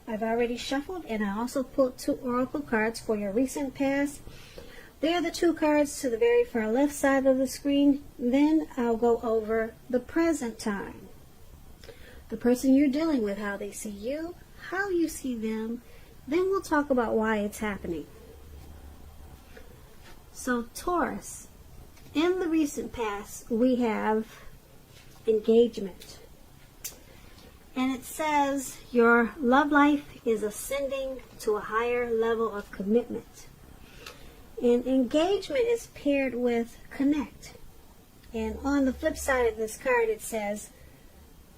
I've already shuffled, and I also pulled 2 oracle cards for your recent past. They're the 2 cards to the very far left side of the screen. Then I'll go over the present time. The person you're dealing with, how they see you, how you see them. Then we'll talk about why it's happening. So Taurus, in the recent past, we have engagement. And it says your love life is ascending to a higher level of commitment. And engagement is paired with connect. And on the flip side of this card, it says,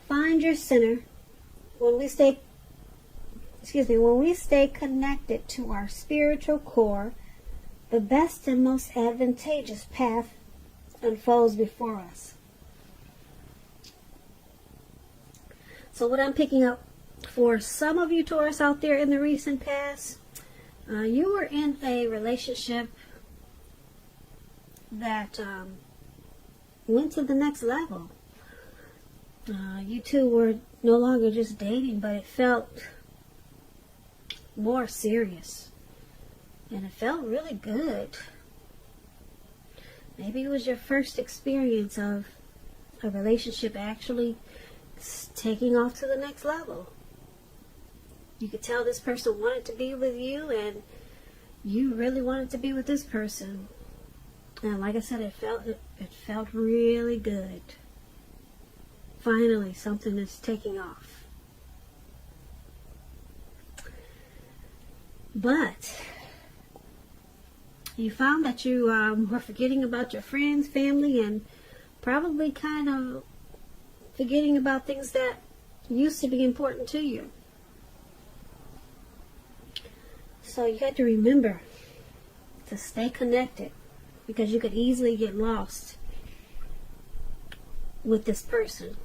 find your center. When we stay connected to our spiritual core, the best and most advantageous path unfolds before us. So what I'm picking up for some of you Taurus out there in the recent past, you were in a relationship that went to the next level. You two were no longer just dating, but it felt more serious. And it felt really good. Maybe it was your first experience of a relationship actually taking off to the next level. You could tell this person wanted to be with you, and you really wanted to be with this person. And like I said, it felt really good. Finally, something is taking off. But you found that you were forgetting about your friends, family, and probably kind of forgetting about things that used to be important to you. So you had to remember to stay connected, because you could easily get lost with this person,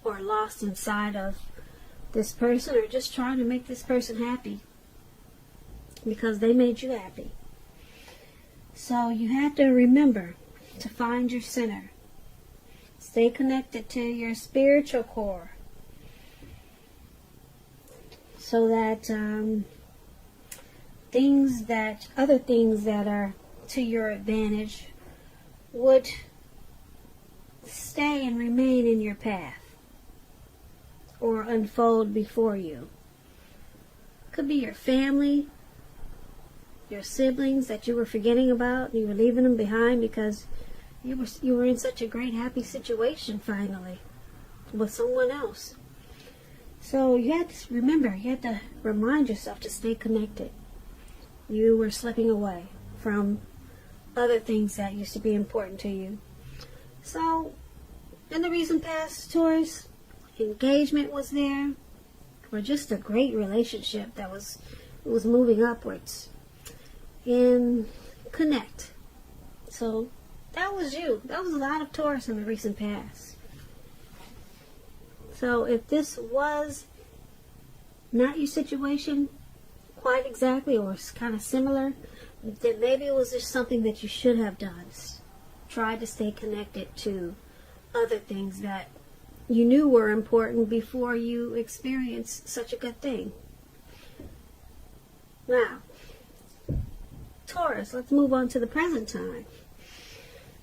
or lost inside of this person, or just trying to make this person happy because they made you happy. So you have to remember to find your center. Stay connected to your spiritual core, so that other things that are to your advantage would stay and remain in your path or unfold before you. Could be your family, your siblings that you were forgetting about, and you were leaving them behind because you were in such a great happy situation finally with someone else. So you had to remember, you had to remind yourself to stay connected. You were slipping away from other things that used to be important to you. So in the recent past, Taurus, engagement was there, or just a great relationship that was moving upwards. And connect. So that was you. That was a lot of Taurus in the recent past. So if this was not your situation quite exactly, or kind of similar, then maybe it was just something that you should have done. Try to stay connected to other things that you knew were important before you experienced such a good thing. Now, Taurus, let's move on to the present time.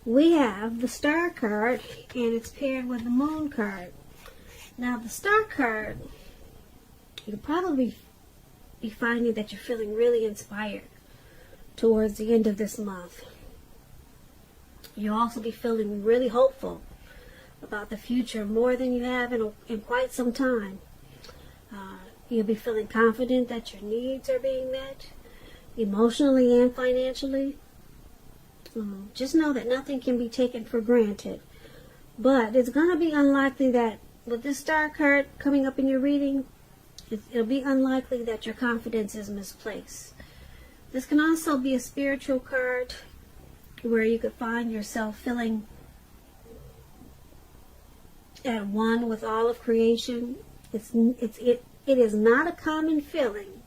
We have the Star card, and it's paired with the Moon card. Now, the Star card, you'll probably be finding that you're feeling really inspired towards the end of this month. You'll also be feeling really hopeful about the future, more than you have in quite some time. You'll be feeling confident that your needs are being met, emotionally and financially. Just know that nothing can be taken for granted. But it's going to be unlikely that, with this Star card coming up in your reading, it'll be unlikely that your confidence is misplaced. This can also be a spiritual card where you could find yourself feeling at one with all of creation. It is not a common feeling,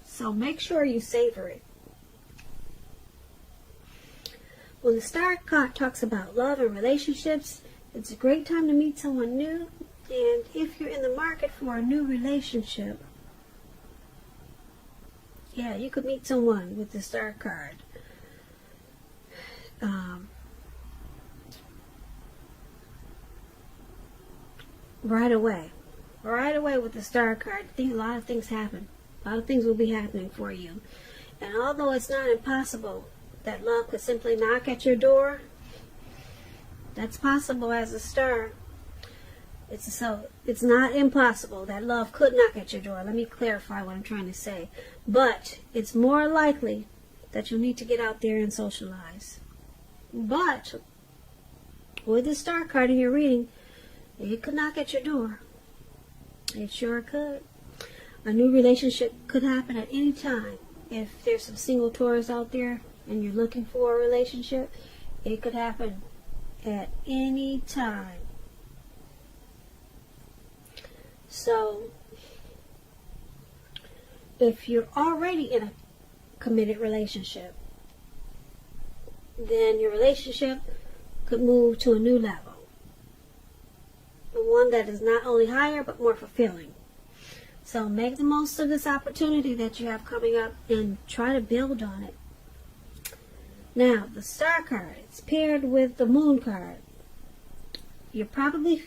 so make sure you savor it. When the Star card talks about love and relationships, it's a great time to meet someone new And if you're in the market for a new relationship, yeah, you could meet someone with the Star card. Right away. Right away with the Star card. I think a lot of things happen. A lot of things will be happening for you. And although it's not impossible that love could simply knock at your door, that's possible as a star. It's not impossible that love could knock at your door. Let me clarify what I'm trying to say. But it's more likely that you'll need to get out there and socialize. But with the Star card in your reading, it could knock at your door. It sure could. A new relationship could happen at any time. If there's some single Taurus out there and you're looking for a relationship, it could happen at any time. So, if you're already in a committed relationship, then your relationship could move to a new level. One that is not only higher, but more fulfilling. So make the most of this opportunity that you have coming up and try to build on it. Now, the Star card, it's paired with the Moon card. You probably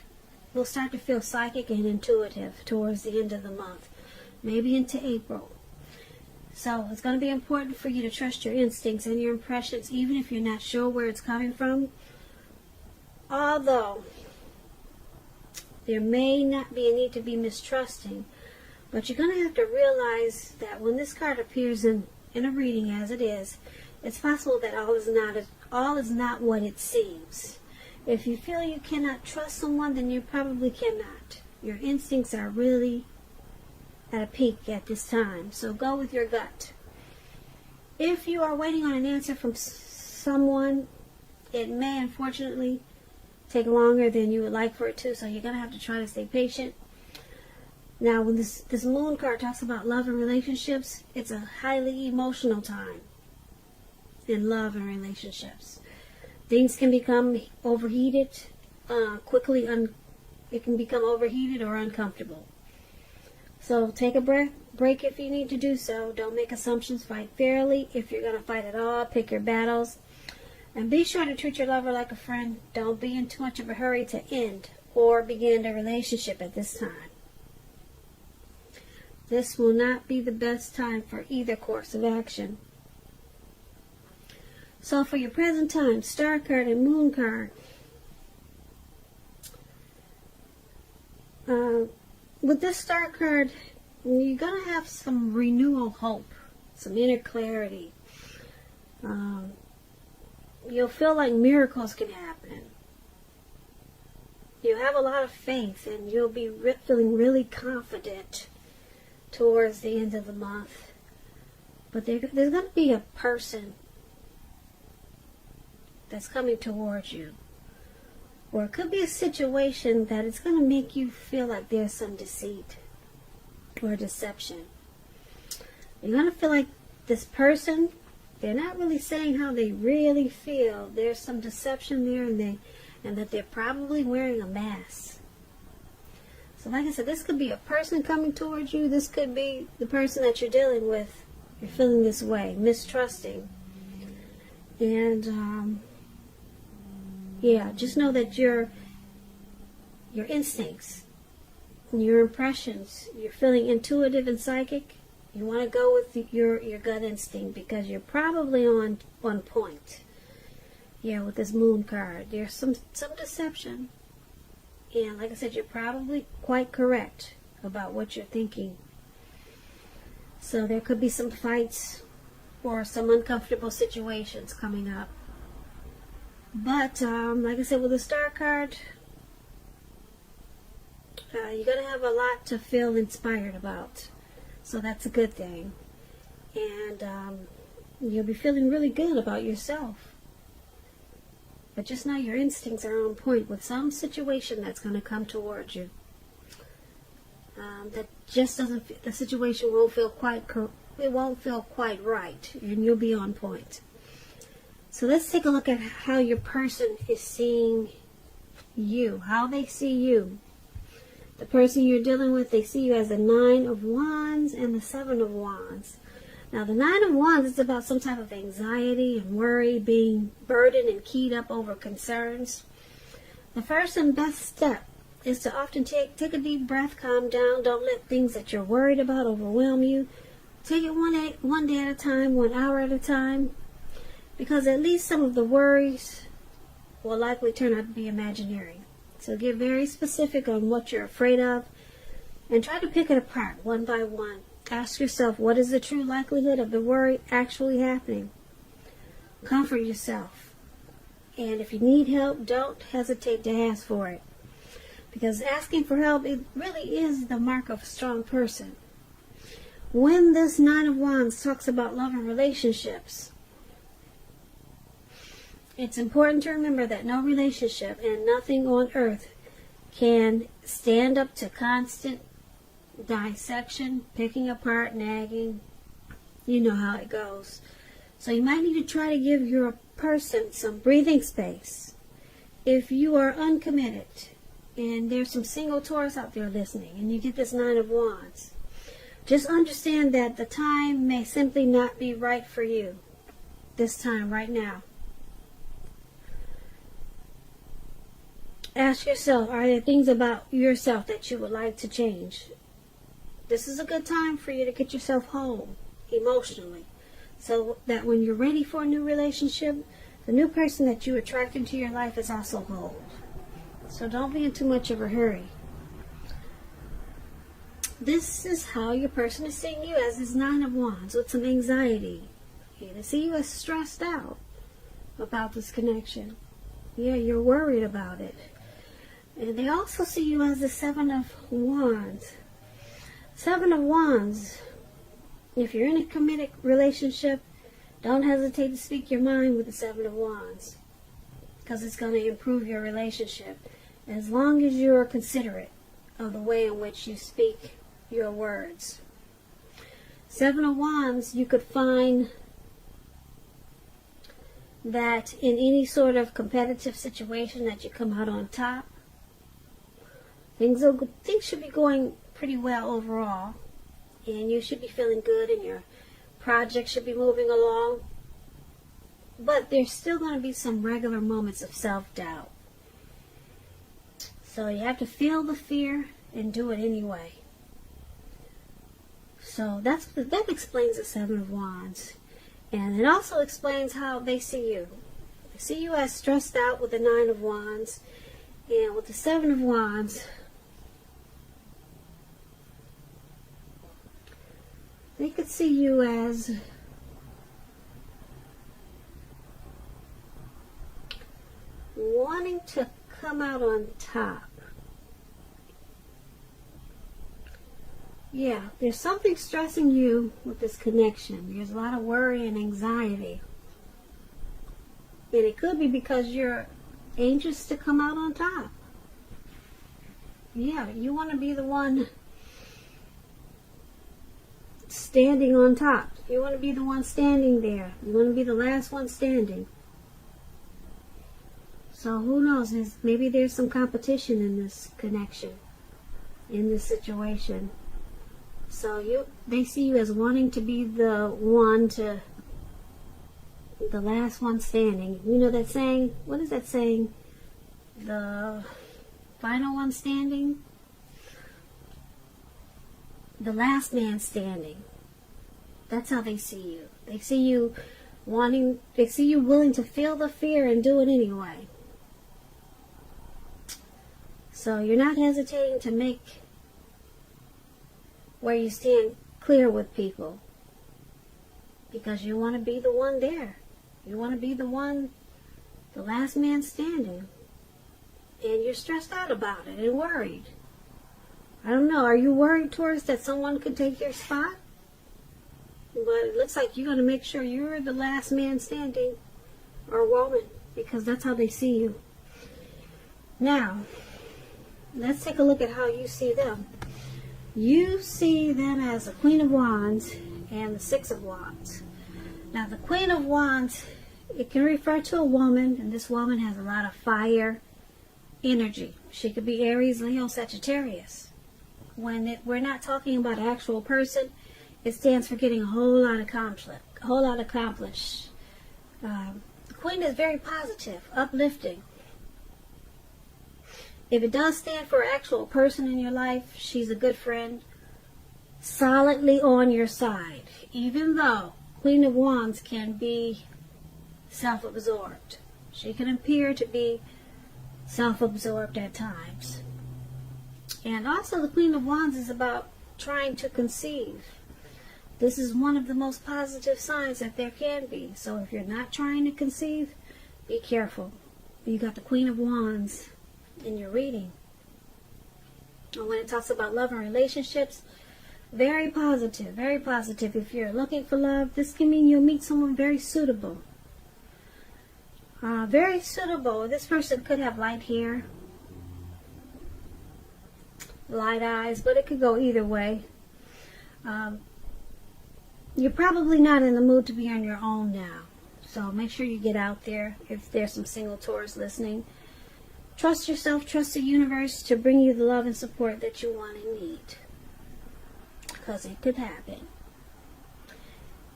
will start to feel psychic and intuitive towards the end of the month, maybe into April. So it's going to be important for you to trust your instincts and your impressions, even if you're not sure where it's coming from. Although there may not be a need to be mistrusting, but you're going to have to realize that when this card appears in a reading as it is, it's possible that all is not what it seems. If you feel you cannot trust someone, then you probably cannot. Your instincts are really at a peak at this time, so go with your gut. If you are waiting on an answer from someone, it may unfortunately take longer than you would like for it to, so you're going to have to try to stay patient. Now, when this Moon card talks about love and relationships, it's a highly emotional time in love and relationships. Things can become overheated quickly. It can become overheated or uncomfortable. So take a break if you need to do so. Don't make assumptions. Fight fairly. If you're going to fight at all, pick your battles. And be sure to treat your lover like a friend. Don't be in too much of a hurry to end or begin a relationship at this time. This will not be the best time for either course of action. So for your present time, Star card and Moon card. With this Star card, you're going to have some renewal hope, some inner clarity. You'll feel like miracles can happen. You'll have a lot of faith, and you'll be feeling really confident towards the end of the month. But there's going to be a person that's coming towards you. Or it could be a situation that it's going to make you feel like there's some deceit or deception. You're going to feel like this person, they're not really saying how they really feel. There's some deception there, and that they're probably wearing a mask. So like I said, this could be a person coming towards you. This could be the person that you're dealing with. You're feeling this way, mistrusting. And yeah, just know that your instincts, your impressions, you're feeling intuitive and psychic. You want to go with your gut instinct because you're probably on point. Yeah, with this Moon card, there's some deception. And like I said, you're probably quite correct about what you're thinking. So there could be some fights or some uncomfortable situations coming up. But, like I said, with the Star card, you're going to have a lot to feel inspired about. So that's a good thing. And you'll be feeling really good about yourself. But just know your instincts are on point with some situation that's going to come towards you. That just doesn't, the situation won't feel quite right, and you'll be on point. So let's take a look at how your person is seeing you, how they see you. The person you're dealing with, they see you as the 9 of Wands and the 7 of Wands. Now, the 9 of Wands is about some type of anxiety and worry, being burdened and keyed up over concerns. The first and best step is to often take a deep breath, calm down. Don't let things that you're worried about overwhelm you. Take it one day at a time, 1 hour at a time, because at least some of the worries will likely turn out to be imaginary. So get very specific on what you're afraid of and try to pick it apart one by one. Ask yourself, what is the true likelihood of the worry actually happening? Comfort yourself. And if you need help, don't hesitate to ask for it. Because asking for help, it really is the mark of a strong person. When this 9 of Wands talks about love and relationships, it's important to remember that no relationship and nothing on earth can stand up to constant dissection, picking apart, nagging. You know how it goes. So you might need to try to give your person some breathing space. If you are uncommitted, and there's some single Taurus out there listening, and you get this 9 of Wands, just understand that the time may simply not be right for you. This time, right now. Ask yourself, are there things about yourself that you would like to change? This is a good time for you to get yourself whole emotionally, so that when you're ready for a new relationship, the new person that you attract into your life is also whole. So don't be in too much of a hurry. This is how your person is seeing you, as this 9 of Wands with some anxiety. They see you as stressed out about this connection. Yeah, you're worried about it. And they also see you as the 7 of Wands. 7 of Wands, if you're in a committed relationship, don't hesitate to speak your mind with the 7 of Wands, because it's going to improve your relationship as long as you're considerate of the way in which you speak your words. 7 of Wands, you could find that in any sort of competitive situation that you come out on top. Things should be going pretty well overall, and you should be feeling good, and your project should be moving along. But there's still going to be some regular moments of self-doubt. So you have to feel the fear and do it anyway. So that explains the 7 of Wands. And it also explains how they see you. They see you as stressed out with the 9 of Wands. And with the 7 of Wands, they could see you as wanting to come out on top. Yeah, there's something stressing you with this connection. There's a lot of worry and anxiety. And it could be because you're anxious to come out on top. Yeah, you want to be the one standing on top. You want to be the one standing there. You want to be the last one standing. So who knows? Maybe there's some competition in this connection, in this situation. So they see you as wanting to be the last one standing. You know that saying? What is that saying? The final one standing? The last man standing. That's how they see you. They see you willing to feel the fear and do it anyway. So you're not hesitating to make where you stand clear with people, because you want to be the one there. You want to be the last man standing. And you're stressed out about it and worried. I don't know, are you worried, Taurus, that someone could take your spot? But it looks like you're going to make sure you're the last man standing, or woman, because that's how they see you. Now, let's take a look at how you see them. You see them as the Queen of Wands and the 6 of Wands. Now, the Queen of Wands, it can refer to a woman, and this woman has a lot of fire energy. She could be Aries, Leo, Sagittarius. We're not talking about an actual person, it stands for getting a whole lot accomplished. The Queen is very positive, uplifting. If it does stand for an actual person in your life, she's a good friend, solidly on your side, even though Queen of Wands can be self-absorbed. She can appear to be self-absorbed at times. And also the Queen of Wands is about trying to conceive. This is one of the most positive signs that there can be. So if you're not trying to conceive, be careful. You got the Queen of Wands in your reading. And when it talks about love and relationships, very positive, very positive. If you're looking for love, this can mean you'll meet someone very suitable. Very suitable. This person could have light hair, light eyes, but it could go either way. You're probably not in the mood to be on your own now. So make sure you get out there if there's some single Taurus listening. Trust yourself, trust the universe to bring you the love and support that you want and need. Because it could happen.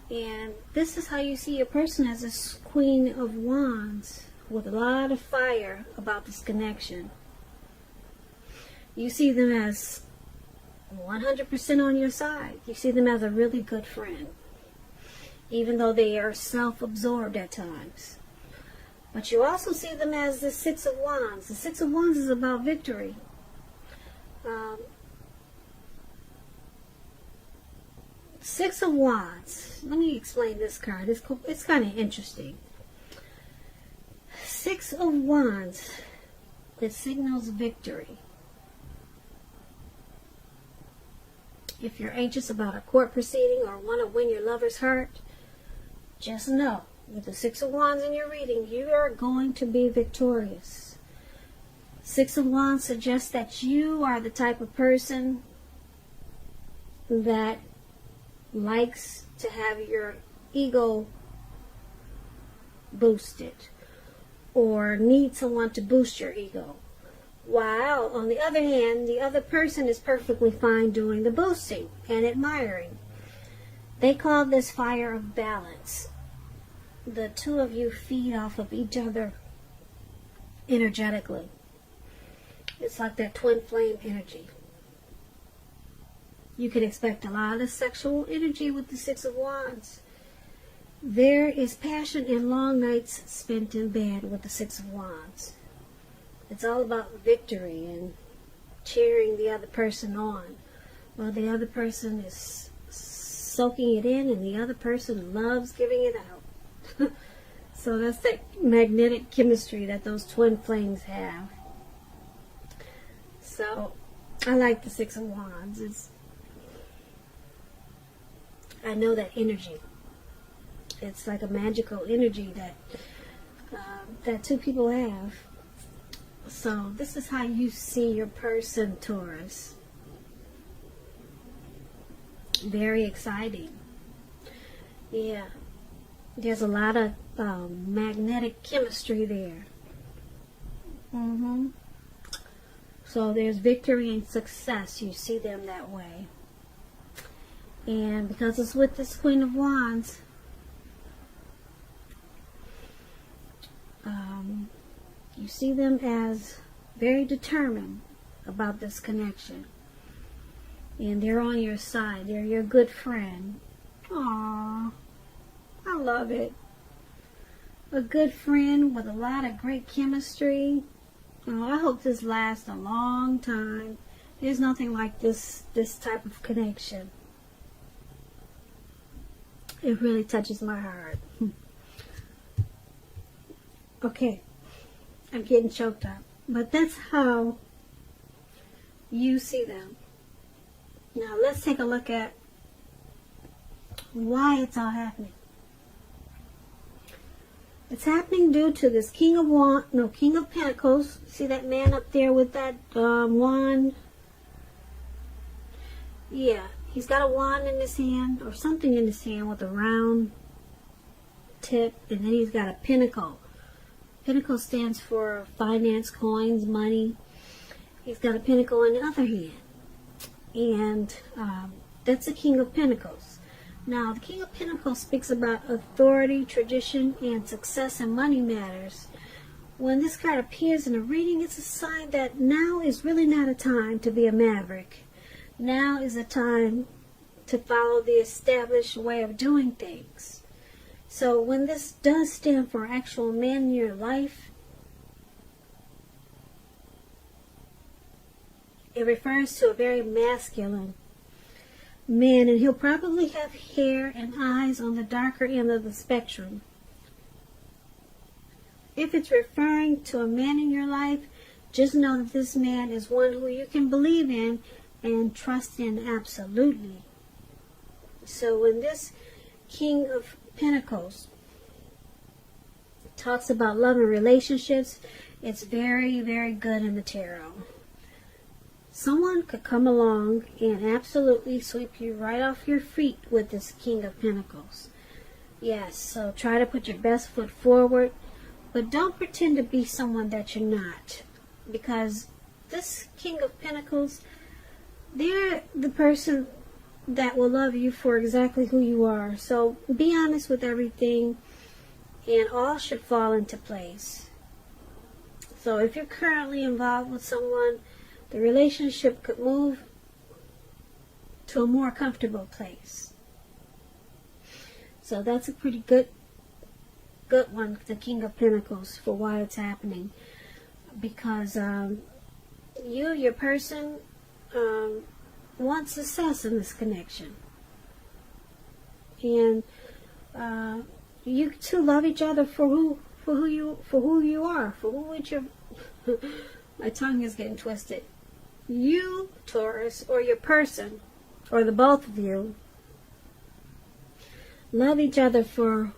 And this is how you see your person as this Queen of Wands with a lot of fire about this connection. You see them as 100% on your side. You see them as a really good friend, even though they are self-absorbed at times. But you also see them as the Six of Wands. The Six of Wands is about victory. Six of Wands. Let me explain this card. It's kind of interesting. Six of Wands. It signals victory. If you're anxious about a court proceeding or want to win your lover's heart, just know, with the Six of Wands in your reading, you are going to be victorious. Six of Wands suggests that you are the type of person that likes to have your ego boosted or need someone to boost your ego. While, on the other hand, the other person is perfectly fine doing the boosting and admiring. They call this fire of balance. The two of you feed off of each other energetically. It's like that twin flame energy. You can expect a lot of sexual energy with the Six of Wands. There is passion and long nights spent in bed with the Six of Wands. It's all about victory and cheering the other person on, while the other person is soaking it in and the other person loves giving it out. So that's that magnetic chemistry that those twin flames have. So I like the Six of Wands. I know that energy. It's like a magical energy that two people have. So this is how you see your person, Taurus. Very exciting. Yeah. There's a lot of magnetic chemistry there. So there's victory and success. You see them that way. And because it's with this Queen of Wands, you see them as very determined about this connection. And they're on your side. They're your good friend. Aww. I love it. A good friend with a lot of great chemistry. Oh, I hope this lasts a long time. There's nothing like this type of connection. It really touches my heart. Okay. I'm getting choked up. But that's how you see them. Now let's take a look at why it's all happening. It's happening due to this King of Pentacles. See that man up there with that wand? Yeah, he's got a wand in his hand, or something in his hand with a round tip, and then he's got a pentacle Pentacle stands for finance, coins, money. He's got a pentacle in the other hand. And that's the King of Pentacles. Now, the King of Pentacles speaks about authority, tradition, and success in money matters. When this card appears in a reading, it's a sign that now is really not a time to be a maverick. Now is a time to follow the established way of doing things. So when this does stand for actual man in your life, it refers to a very masculine man, and he'll probably have hair and eyes on the darker end of the spectrum. If it's referring to a man in your life, just know that this man is one who you can believe in and trust in absolutely. So when this King of Pentacles talks about love and relationships, it's very, very good in the tarot. Someone could come along and absolutely sweep you right off your feet with this King of Pentacles. Yes, so try to put your best foot forward, but don't pretend to be someone that you're not. Because this King of Pentacles, they're the person that will love you for exactly who you are. So be honest with everything, and all should fall into place. So if you're currently involved with someone, the relationship could move to a more comfortable place. So that's a pretty good one, the King of Pentacles, for why it's happening. Because your person, want success in this connection, and you two love each other for who you are, for who your my tongue is getting twisted. You, Taurus, or your person, or the both of you, love each other for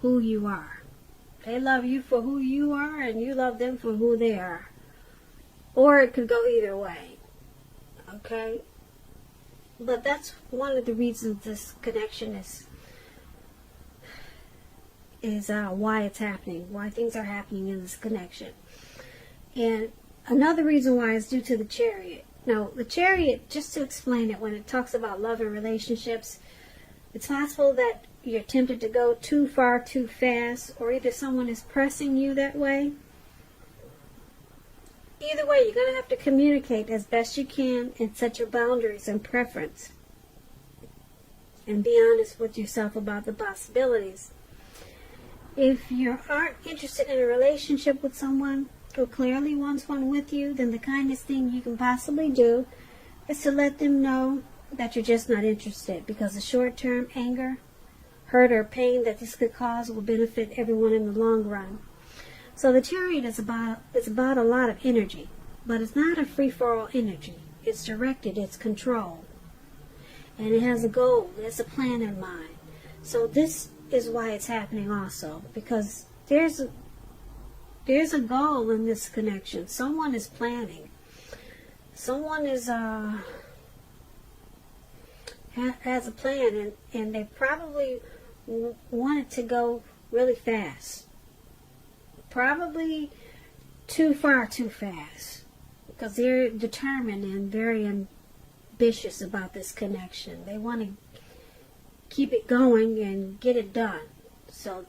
who you are. They love you for who you are, and you love them for who they are. Or it could go either way. Okay? But that's one of the reasons this connection is why it's happening, why things are happening in this connection. And another reason why is due to the Chariot. Now, the Chariot, just to explain it, when it talks about love and relationships, it's possible that you're tempted to go too far too fast, or either someone is pressing you that way. Either way, you're going to have to communicate as best you can and set your boundaries and preference. And be honest with yourself about the possibilities. If you aren't interested in a relationship with someone who clearly wants one with you, then the kindest thing you can possibly do is to let them know that you're just not interested, because the short-term anger, hurt, or pain that this could cause will benefit everyone in the long run. So the Chariot is about a lot of energy, but it's not a free-for-all energy. It's directed, it's controlled, and it has a goal, it has a plan in mind. So this is why it's happening also, because there's a goal in this connection. Someone is planning. Someone is has a plan, and they probably want it to go really fast. Probably too far too fast, because they're determined and very ambitious about this connection. They want to keep it going and get it done. So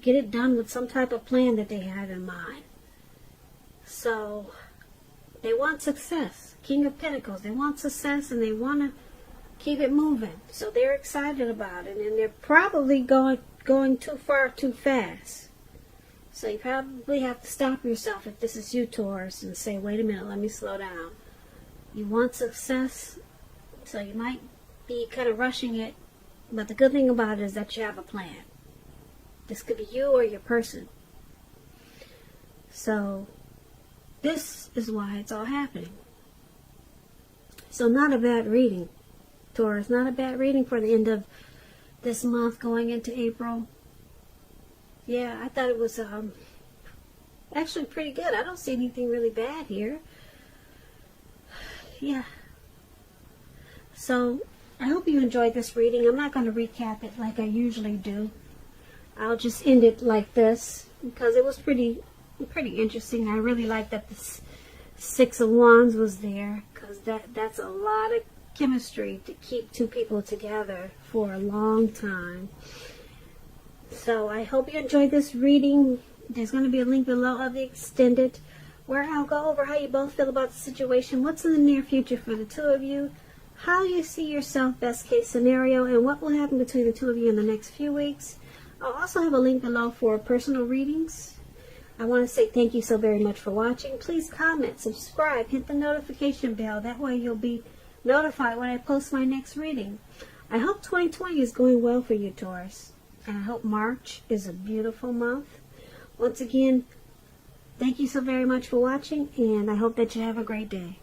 get it done with some type of plan that they have in mind. So they want success. King of Pentacles, they want success, and they want to keep it moving. So they're excited about it, and they're probably going too far too fast. So you probably have to stop yourself if this is you, Taurus, and say, wait a minute, let me slow down. You want success, so you might be kind of rushing it, but the good thing about it is that you have a plan. This could be you or your person. So this is why it's all happening. So not a bad reading, Taurus. Not a bad reading for the end of this month going into April. Yeah, I thought it was actually pretty good. I don't see anything really bad here. Yeah. So I hope you enjoyed this reading. I'm not going to recap it like I usually do. I'll just end it like this. because it was pretty interesting. I really like that the Six of Wands was there, because that's a lot of chemistry to keep two people together for a long time. So I hope you enjoyed this reading. There's going to be a link below of the extended, where I'll go over how you both feel about the situation, what's in the near future for the two of you, how you see yourself best case scenario, and what will happen between the two of you in the next few weeks. I'll also have a link below for personal readings. I want to say thank you so very much for watching. Please comment, subscribe, hit the notification bell. That way you'll be notified when I post my next reading. I hope 2020 is going well for you, Taurus. And I hope March is a beautiful month. Once again, thank you so very much for watching, and I hope that you have a great day.